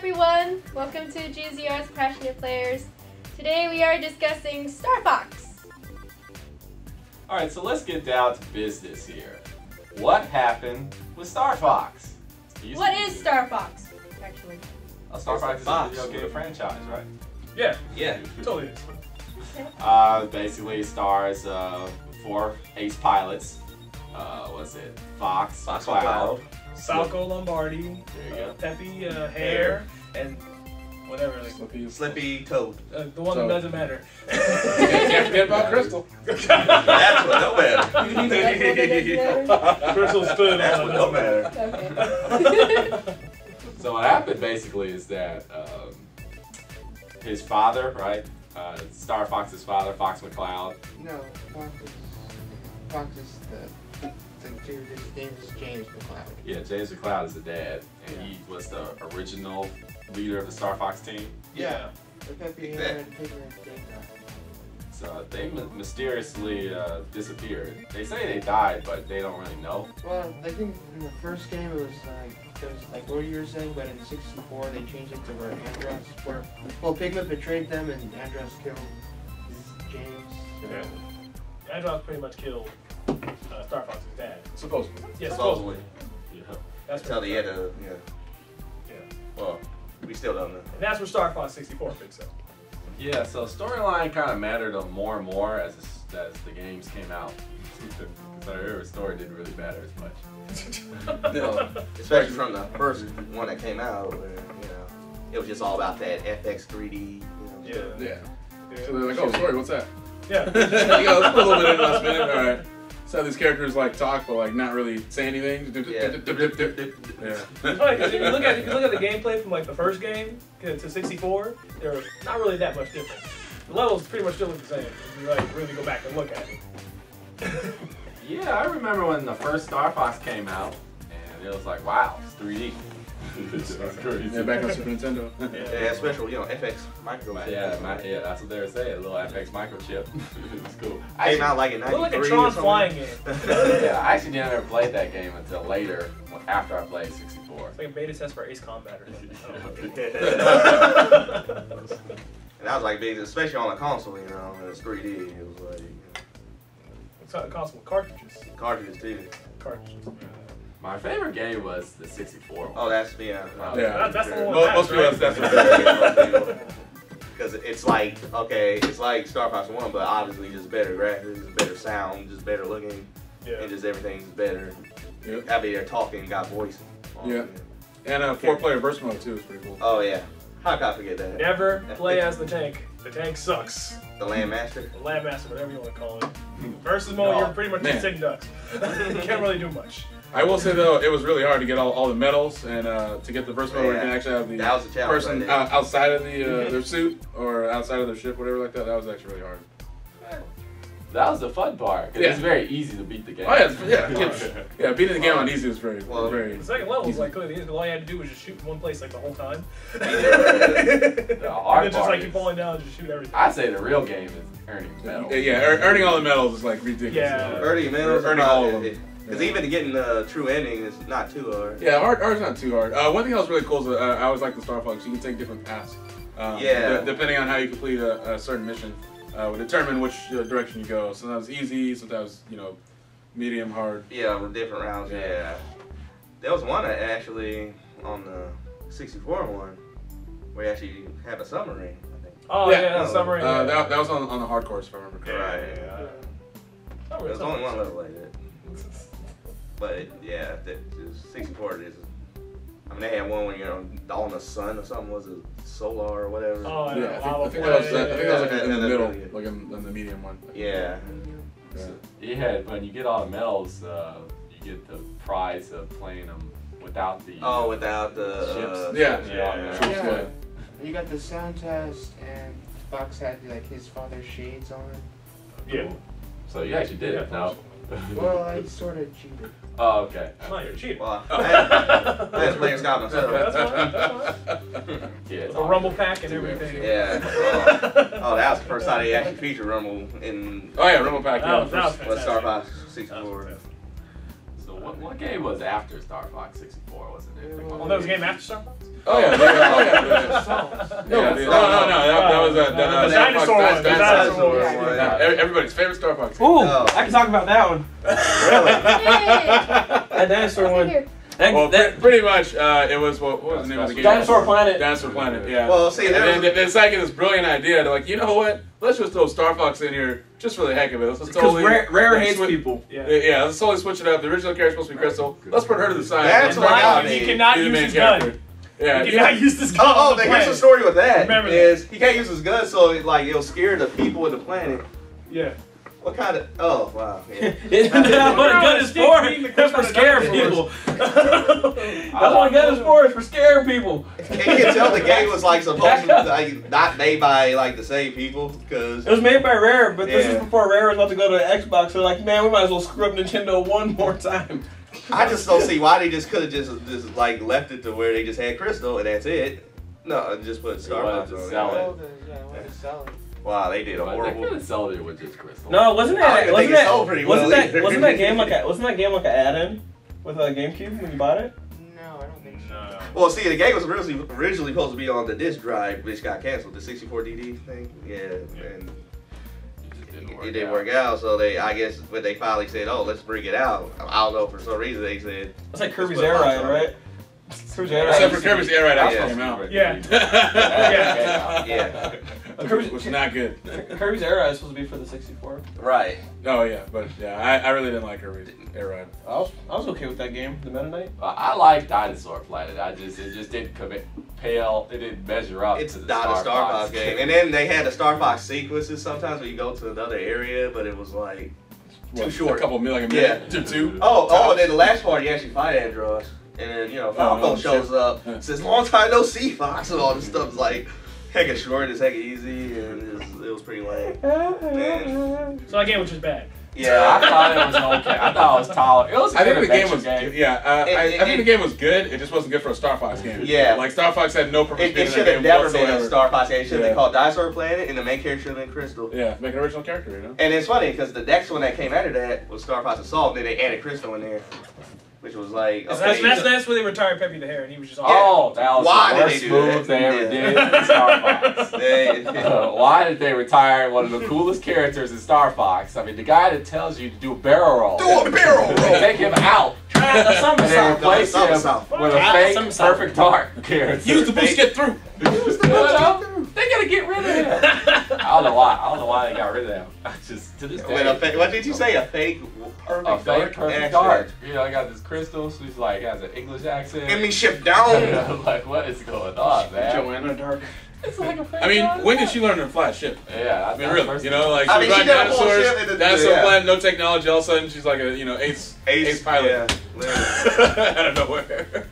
everyone! Welcome to GZR's Passionate Players. Today we are discussing Star Fox. Alright, so let's get down to business here. What happened with Star Fox? What is Star Fox, actually? Star Fox is a video game franchise, right? Yeah, totally is. Basically it stars 4 ace pilots. What's it? Fox, Cloud. Falco Lombardi, There you go. Peppy, Hair, and whatever. Like, Slippy Toad. the one that doesn't matter. Can't forget about Crystal. That's what don't matter. Crystal stood That's on what don't matter. Okay. So what happened basically is that his father, right? Star Fox's father, Fox McCloud. No, Fox is the James McCloud. Yeah, James McCloud is the dad, and he was the original leader of the Star Fox team. Yeah. The Peppy Hair and Pigment So they mysteriously disappeared. They say they died, but they don't really know. Well, I think in the first game it was like what you were saying, but in 64 they changed it to where Pigment betrayed them and Andros killed James. So. Yeah. Andros pretty much killed Star Fox's dad. Supposedly. Yeah, Supposedly. Yeah. That's Until the end of, Yeah. Well, we still don't know. And that's where Star Fox 64 picks up. Yeah, so storyline kind of mattered more and more as the games came out. So the story didn't really matter as much. No, especially from the first one that came out, where, it was just all about that FX 3D. Yeah. Yeah. So they're like, oh, sorry, what's that? Yeah. Let's put a little bit in the last minute. All right. So these characters like talk, but like not really say anything. Yeah. Yeah. It's funny because if you look at the gameplay from like the first game to 64, they're not really that much different. The levels pretty much still look the same if you like really go back and look at it. Yeah, I remember when the first Star Fox came out, and it was like, wow, it's 3D. That's crazy. Yeah, back on Super Nintendo. Yeah, special, FX micro. Yeah, that's what they were saying. A little FX microchip. It was cool. Came out like in It looked like a 93 Tron or something. flying game. Yeah, I actually never played that game until later, after I played 64. It's like a beta test for Ace Combat or something. I don't know. And that was like big, especially on a console, it was 3D. It was like It's not a console with cartridges. cartridges too. Cartridges. My favorite game was the 64 one. Oh, that's Yeah. That's the one. Most people, that's what Because it's like, okay, it's like Star Fox 1, but obviously just better graphics, better sound, just better looking, and just everything's better. Yep. I mean, they're talking, got voice. Yeah. And a 4-player burst mode too is pretty cool. Oh, yeah. How could I forget that? Never play as the tank. The tank sucks. The Landmaster? The Landmaster, whatever you want to call it. Versus mode, you're pretty much just sitting ducks. You can't really do much. I will say though, it was really hard to get all the medals and to get the burst mode where you can actually have the That was a challenge person right there. outside of the their suit or outside of their ship, whatever like that. That was actually really hard. That was the fun part, because it's very easy to beat the game. Oh yeah, beating the game on easy was very. The second level was like clearly easy. All you had to do was just shoot in one place like the whole time. The And hard then just part like keep is- falling down and just shoot everything. I'd say the real game is earning medals. Yeah, earning all the medals is like ridiculous. Yeah. Earning medals, Earning all of them. Because even getting the true ending is not too hard. Yeah, hard's not too hard. One thing that was really cool is I always like the Star Fox. You can take different paths. Depending on how you complete a certain mission, will determine which direction you go. Sometimes easy, sometimes medium, hard. Yeah, with different rounds. Yeah. There was one that actually on the 64 one where you actually have a submarine. I think. Oh yeah, submarine. That was on the hard course, if I remember correctly. Yeah. There's only one level like that. But yeah, that 64 is. I mean, they had one when you're on the sun or something. Was it solar or whatever? Oh Yeah, I think that was like in the middle, like in the medium one. Yeah. Yeah, when you get all the medals, you get the prize of playing them without the Without the ships. Yeah. You got the sound test, and Fox had like his father's shades on. Yeah. So you actually did it, no? Well, I sort of cheated. Oh, okay. No, you're cheating. Well, I had playing Scott myself. That's fine. Yeah, it's The Rumble Pack and everything. Yeah. Oh, that was the first time they actually featured Rumble in. Oh yeah, Rumble Pack. That was Was Star Fox fantastic. 64. So what game was after Star Fox 64, wasn't it? Well, that was a game after Star Fox? Oh yeah, oh yeah. No, that was the dinosaur one. The dinosaur one. Everybody's favorite Star Fox. Ooh, I can talk about that one. Really? That dinosaur one. Well, pretty much, it was what was the name of the game? Dinosaur Planet. Dinosaur Planet, yeah. Well, see, and then they decided this brilliant idea. They're like, you know what? Let's just throw Star Fox in here just for the heck of it. Let's totally Rare hates people. Yeah, let's totally switch it up. The original character's supposed to be Crystal. Let's put her to the side. That's why he cannot use his gun. Yeah, he cannot use this gun. Oh, here's the story with that. Remember is he can't use his gun, so like it'll scare the people in the planet. Yeah. What kind of? Oh wow. Yeah. That's what a gun is for. That's for scaring people. That's what a gun is for. It's for scaring people. And you can tell the game was like supposed to like not made by like the same people because it was made by Rare, but this is before Rare was about to go to Xbox. They're like, man, we might as well screw up Nintendo one more time. I just don't see why they just could have just like left it to where they just had Crystal and that's it. No, just put Star Fox on it. Wow, they did a horrible. They could have sold it with just Crystal. No, wasn't that game like an add-in with a GameCube when you bought it? No, I don't think so. Well, see, the game was originally supposed to be on the disc drive, which got canceled. The 64DD thing, and it didn't work out. So I guess when they finally said, "Oh, let's bring it out," I don't know for some reason they said. It's like Kirby's Air Ride, right? Except for Kirby's Air Ride after came out. Yeah. Yeah. Which is not good. Kirby's Air Ride is supposed to be for the 64. Right. Oh yeah, but I really didn't like Kirby's Air Ride. I was okay with that game, the Meta Knight. I like Dinosaur Planet. It just didn't pale. It didn't measure up. It's to the not a Star Fox game. And then they had the Star Fox sequences sometimes where you go to another area, but it was like too short. A couple minute, like a minute or two. Oh, and then the last part you actually fight Andross. And then, Falco shows up, says, "Long time no see, Fox," and all this stuff's like hecka short, it's hecka easy, and it was pretty lame. Man. So that game was just bad. Yeah, I thought it was okay. I thought it was tolerable. It was a I good think the game was game. I think the game was good. It just wasn't good for a Star Fox game. Yeah, like Star Fox had no purpose. It should have never been a Star Fox game. It should have been called Dinosaur Planet, and the main character should have been Crystal. Yeah, make an original character, And it's funny because the next one that came after that was Star Fox Assault, and then they added Crystal in there. Which was like that's where they retired Peppy the Hair, and he was just that was the worst move they ever did in Star Fox. Why did they retire one of the coolest characters in Star Fox? I mean, the guy that tells you to do a barrel roll. Do a barrel roll. Take him out. And they replace him with a fake Perfect Dark character. Use the boost get through. They gotta get rid of him. I don't know why they got rid of him. Just to this day. What did you say? A fake Perfect Dark. I got this Crystal. She's like has an English accent. Get me shipped down. I'm like, what is going on, man? Joanna Dark. It's like a fake. I mean, when did she learn to fly a ship? Yeah, I mean, really, like she was riding dinosaurs, dinosaur planet, no technology. All of a sudden, she's like a ace pilot. Yeah, out of nowhere.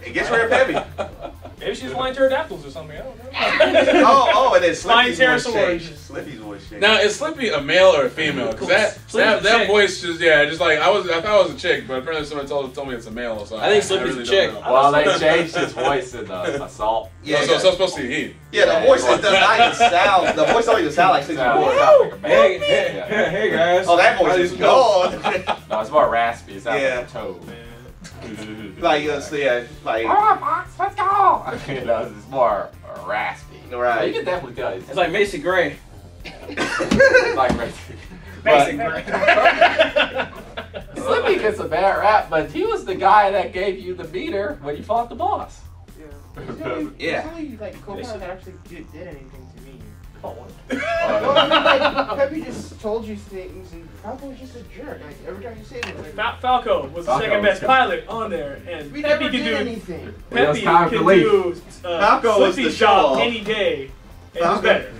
It gets rare Peppy. Maybe she's flying pterodactyls or something. I don't know. And then Slippy's voice changed. Now, is Slippy a male or a female? Because that voice just like I thought it was a chick, but apparently someone told me it's a male or something. I think Slippy's a chick. Well, they changed his voice in the Assault. Yeah, so it's supposed to be he. Yeah, the voice does not even sound. The voice don't even sound like 64. Hey guys. Oh, that voice is gone. No, it's more raspy. It sounds like a toad. Like Fox, let's go. It's more raspy. Right. You can definitely tell. It's like Macy Gray. It's like Macy Gray. Slippy gets a bad rap, but he was the guy that gave you the meter when you fought the boss. Yeah. It's only like Copilot that actually did anything to me. Well, Peppy just told you things, and Falco was just a jerk. Like, every time you say it, was like Falco was the second best pilot on there, and we Peppy never can did do anything. Peppy can do Falco was the job any day. It was better.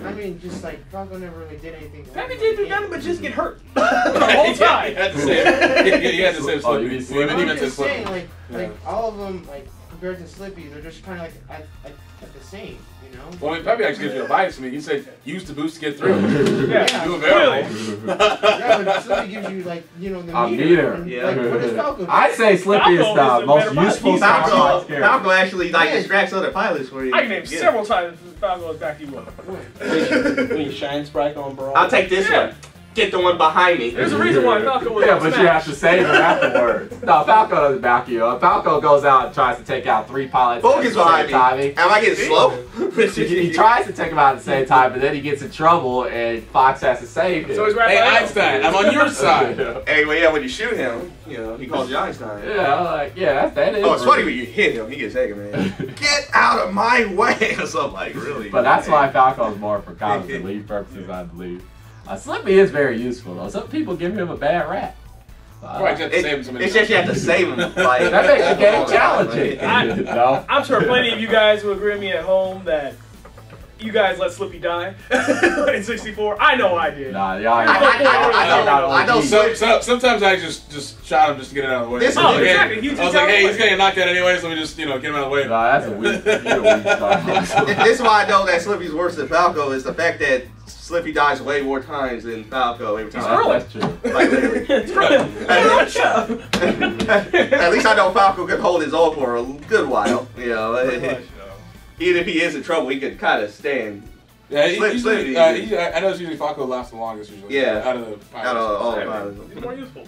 I mean, just like Falco never really did anything. Peppy didn't do nothing but just get hurt the whole time. You had to say Slippy. I'm just saying, like all of them, like compared to Slippy, they're just kind of like at the same. Well, I mean, Peppy actually gives you advice. I mean, you say use the boost to get through. Yeah, do a barrel. Yeah, but Slippy gives you like the meter. Yeah. Like, what does Falco do? I say Slippy is the most useful Star Falco actually distracts other pilots for you. I can name several times Falco has backed you up. When you shine sparkle on bro. I'll take this one. get the one behind me. There's a reason why Falco was but you have to save him afterwards. No, Falco doesn't back you up. Falco goes out and tries to take out 3 pilots Focus behind me. Am I getting slow? He tries to take him out at the same time, but then he gets in trouble and Fox has to save him. So he's right Hey, Einstein, I'm on your side. Hey, well, yeah, when you shoot him, you know, he calls you Einstein. Yeah, like, yeah, that is. Oh, it's funny when you hit him, he gets taken, man. Get out of my way! So I'm like, really? But that's why Falco's more for comic relief purposes, I believe. Slippy is very useful, though. Some people give him a bad rap. Right, you have to save him so many it's just you have to save him. Like, that makes the game challenging. I'm sure plenty of you guys will agree with me at home that you guys let Slippy die in 64. I know I did. Nah, y'all. I know. Sometimes I just shot him just to get it out of the way. Exactly. I was like, hey, he's gonna get knocked out anyway, so we just get him out of the way. Nah, that's a weak start. This is why I know that Slippy's worse than Falco is the fact that Slippy dies way more times than Falco every time. That's true. Like literally. At least I know Falco could hold his own for a good while. You know, even if he is in trouble, he can kind of stand. Yeah, I know it's usually Falco lasts the longest usually. Yeah. Out of all the pilots. He's more useful.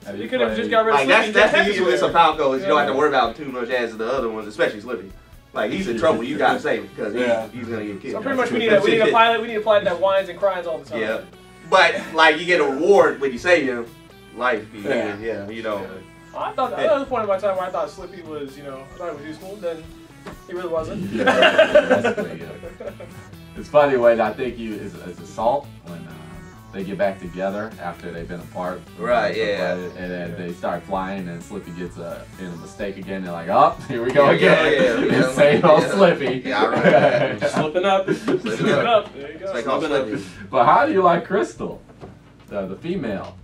Have You you could have played- just got rid of Like Slippy. that's the usefulness of Falco is you don't have to worry about him too much as the other ones, especially Slippy. Like he's in trouble, you gotta save him because he's gonna get killed. So pretty much we need a pilot. We need a pilot that whines and cries all the time. Yeah, but like you get a reward when you save him. Life, yeah, you know. I thought that was the point of my time where I thought Slippy was, I thought it was useful. Then he really wasn't. Yeah, basically, yeah. It's funny when I think it's Assault when they get back together after they've been apart. Right, yeah. And then they start flying and Slippy gets in a mistake again. They're like, oh, here we go again. It's same old Slippy. Yeah, I remember that. Slipping up. Slipping up. There you go. It's like all Slippy. But how do you like Crystal, the female?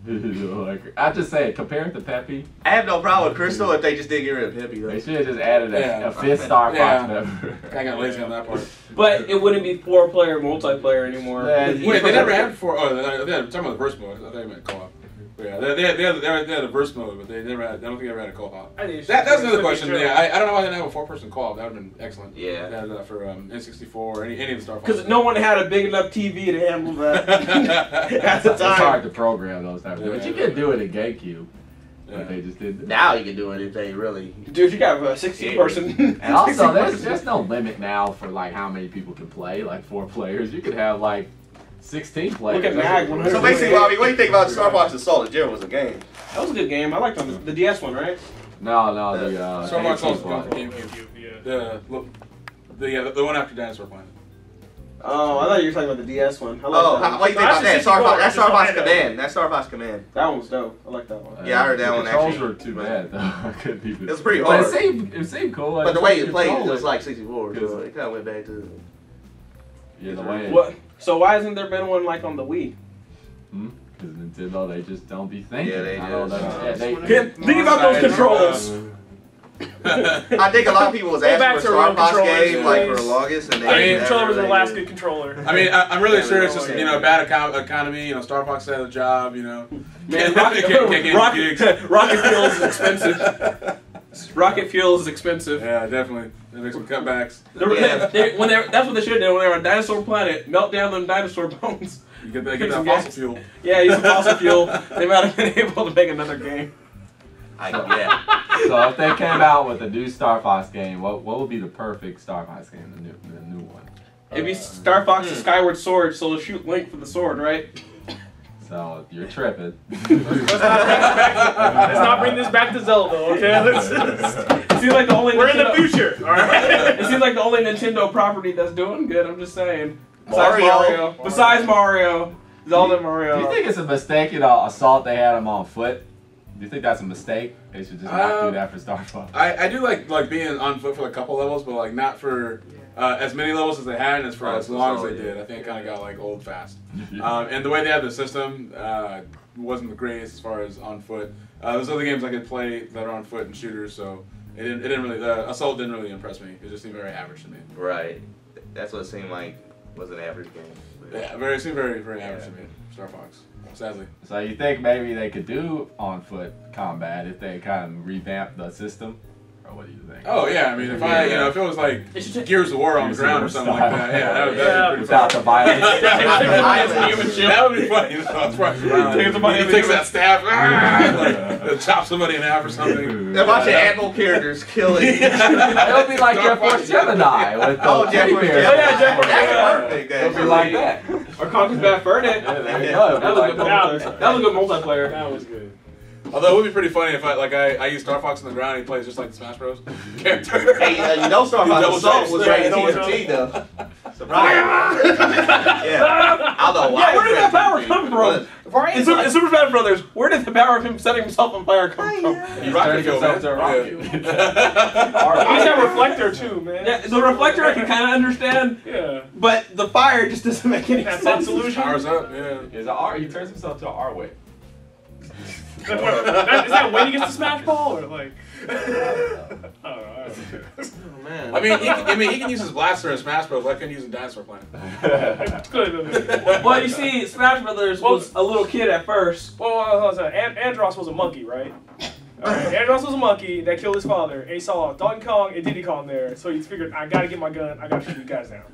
I just say, compare it to Peppy. I have no problem with Crystal if they just did get rid of Peppy though. They should have just added a fifth Star Fox member. I got lazy on that part. But it wouldn't be 4-player multiplayer anymore. Yeah, Wait, they never had 4. Oh, they're talking about the verse mode. I thought you meant co-op. Yeah, they had a verse mode, but they never had. I don't think they ever had a co-op. That's another question. Yeah, I don't know why they didn't have a 4-person co-op. That would have been excellent. Yeah. That, for N64 or any of the Star Fox. Because no one had a big enough TV to handle that at the It's hard time. to program those types of things. But you can do it in GameCube. But they just didn't. Now you can do it if they really. Dude, if you got a 16-person. And also, there's no limit now for like how many people can play. Like 4 players, you could have like 16 players. Look at Mag 100. So basically, Bobby, what do you think about Star Fox Assault? General was a game. That was a good game. I liked the DS one, right? No, the Star Fox NT was one. for GameCube. The one after Dinosaur Planet. Oh, I thought you were talking about the DS one. I like Oh, that one. what do you think about that? That's Star Fox Command. That's Star Fox Command. That one was dope. I like that one. Yeah, I heard that the one controls actually. were too bad though. I couldn't even. It was pretty But hard. it seemed cool. But the way you played it control was like 64, so it kind of went back to. Yeah, the way. What? So why hasn't there been one like on the Wii? Because Nintendo, they just don't be thinking. Yeah, they I don't just- know. Yeah, they. Think about those controls. I think a lot of people was Go back asking for to a Star real Fox controllers, game like for please. the longest, and they. I mean, never controller was the really last did. good controller. I mean, I'm really sure it's just Yeah. bad economy. Star Fox had a job. Man, Can't get gigs. rocket fuel is expensive. Rocket fuel is expensive. Yeah, definitely. They make some cutbacks. That's what they should have done when they were on Dinosaur Planet. Melt down them dinosaur bones. You get that Some fossil gas. fuel. Yeah, use some fossil fuel. They might have been able to make another game. Yeah. So if they came out with a new Star Fox game, what would be the perfect Star Fox game? The new one. It'd be Star Fox's Skyward Sword, so they'll shoot Link for the sword, right? So you're tripping. Let's not bring this back to Zelda, okay? It seems like the only We're in the Nintendo- future, alright? It seems like the only Nintendo property that's doing good. I'm just saying. Mario. Besides Mario, Zelda, Mario. Do you think it's a mistake, Assault they had him on foot? Do you think that's a mistake? They should just not do that for Star Fox. I do like being on foot for a couple levels, but like not for as many levels as they had, and as for as long as they did. I think it kind of got like old fast. And the way they had the system wasn't the greatest as far as on foot. There's other games I could play that are on foot and shooters, so it didn't really. Assault didn't really impress me. It just seemed very average to me. Right. That's what it seemed like was an average game. Yeah, it seemed very average to me. Star Fox, sadly. So you think maybe they could do on foot combat if they kind of revamp the system? Or what do you think? Oh yeah, I mean if if it was like Gears of War on the ground or something like that, that would be pretty without the violence. That would be funny. He takes that staff, chops somebody in half or something. A bunch of animal characters killing. It'll be like Jeff Force Gemini with the Jeff Force Gemini. Jeff Force Gemini. It'll be like that. Or Conker's Bad Fur Day. There you go. That was a good multiplayer. That was good. Although it would be pretty funny if I use Star Fox on the ground and he plays just like the Smash Bros. Character. Hey, you know Star Fox Assault was rated TFT though. Surprise! Yeah. I don't know why. Yeah, where did that power come from? In Super Smash Brothers, where did the power of him setting himself on fire come from? He's turning himself to a rocket. He's that reflector too, man. Yeah, the reflector I can kind of understand. Yeah. But the fire just doesn't make any sense. Solution. Powers up, yeah. Is an R? He turns himself to an R wave. Is that when he gets the Smash Ball or like? Oh man. I mean, he can use his blaster in Smash Bros. Why couldn't he use a Dinosaur Planet? Well, you see, Smash Brothers was a little kid at first. Well, Andros was a monkey, right? Andros was a monkey that killed his father, and he saw Donkey Kong and Diddy Kong there, so he figured, I gotta get my gun, I gotta shoot you guys down.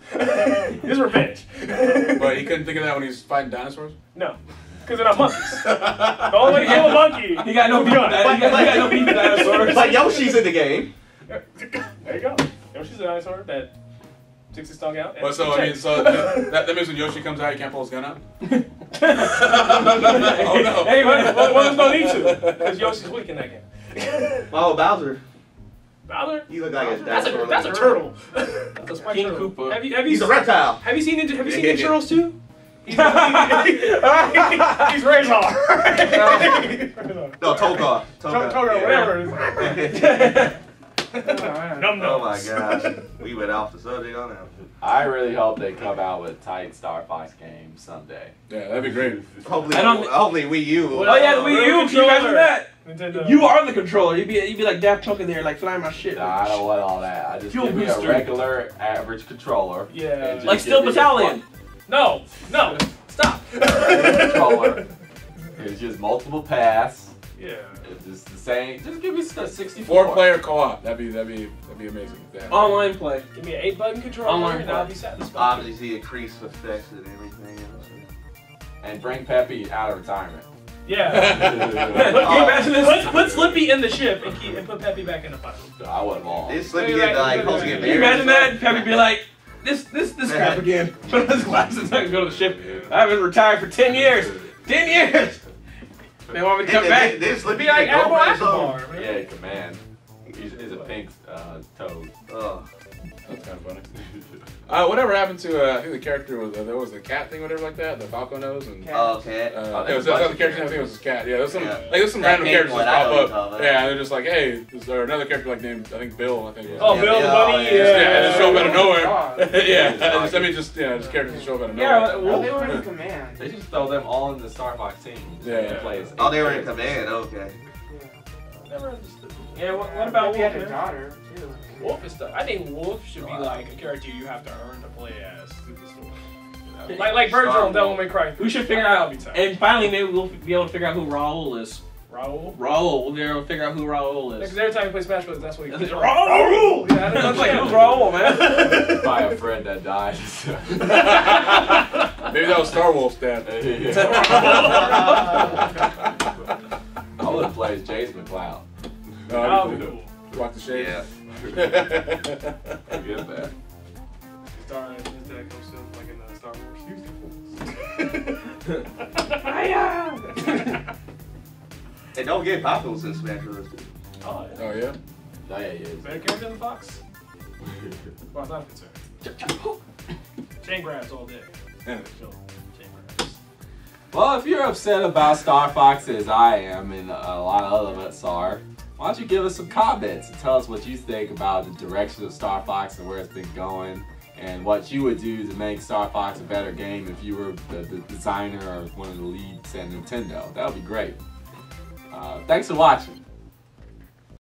His revenge. But he couldn't think of that when he was fighting dinosaurs? No. Because they're not monkeys. The only way to kill a monkey. He got no beef. He got no beef with dinosaurs. But Yoshi's in the game. There you go. Yoshi's a dinosaur that sticks his tongue out. Well, so that means when Yoshi comes out, he can't pull his gun out. Oh no! Hey, well, there's no need to, because Yoshi's weak in that game. Oh, Bowser. Bowser? He look like a that's a turtle. That's a spike King turtle. Koopa. He's a reptile. Have you seen Ninja Turtles too? He's Razor. No, Toga. Toga, whatever. Oh my gosh. We went off the subject on that. I really hope they come out with tight Star Fox games someday. Yeah, that'd be great. Hopefully Wii U. Oh yeah, the Wii U. Can you imagine that? Nintendo. You are the controller. You'd be like Daft Punk in there, like flying my shit. Nah, I don't want all that. I just give me a regular, average controller. Yeah. Like Steel Battalion. No, stop. Controller. It's just multiple paths. Yeah. It's just the same. Just give me a 64. 4-player co-op. That'd be amazing. Yeah. Online play. Give me an 8-button controller Online and I'll be satisfied. Obviously, increased effects and everything else. And bring Peppy out of retirement. Yeah. Imagine this. Put Slippy in the ship and put Peppy back in the fight. I want them all. This Slippy get supposed to get Can you married. imagine that? Peppy be like, this crap again. Put on his glasses and go to the ship. I haven't retired for 10 years. 10 years. They want me to come back. This Slippy Be like Apple man. Yeah, Command. He's a pink toad. Oh. That's kind of funny. Whatever happened to I think the character was there was the cat thing, whatever like that, the Falco nose and. Oh, cat. It was the character. I think it was his cat. Yeah, there's some random characters that pop up. Yeah, they're just like, hey, is there another character like named I think Bill. I think. Oh, Bill the bunny. Yeah, just show up out of nowhere. Yeah, just characters that show up out of nowhere. Yeah, well, they were in Command. They just throw them all in the Star Fox team. Yeah. Oh, they were in Command. Okay. Never understood. Yeah, what about Maybe had Wolf? a daughter too. Wolf is I think Wolf should be like a character you have to earn to play as. Like Virgil and Devil May Cry. We should figure out, and finally maybe we'll be able to figure out who Raul is. Raul? We'll be able to figure out who Raul is. Because every time you play Smash Bros, that's what you Raul! Yeah, that's like, who's Raul, man? Probably a friend that died. Maybe that was Star Wolf's dad. I would have played Jace McCloud. That would be cool. Rock the shade. Yeah. I get that. His dad comes to him like in Star Wars. And don't get Papa's in Smash Bros. Oh, yeah. Oh yeah. Oh, yeah, he is. Better character than Fox? As far as I'm concerned. Chain grabs all day. Chain grabs. Well, if you're upset about Star Fox as I am, and a lot of other of us are, why don't you give us some comments and tell us what you think about the direction of Star Fox and where it's been going, and what you would do to make Star Fox a better game if you were the designer or one of the leads at Nintendo. That would be great. Thanks for watching.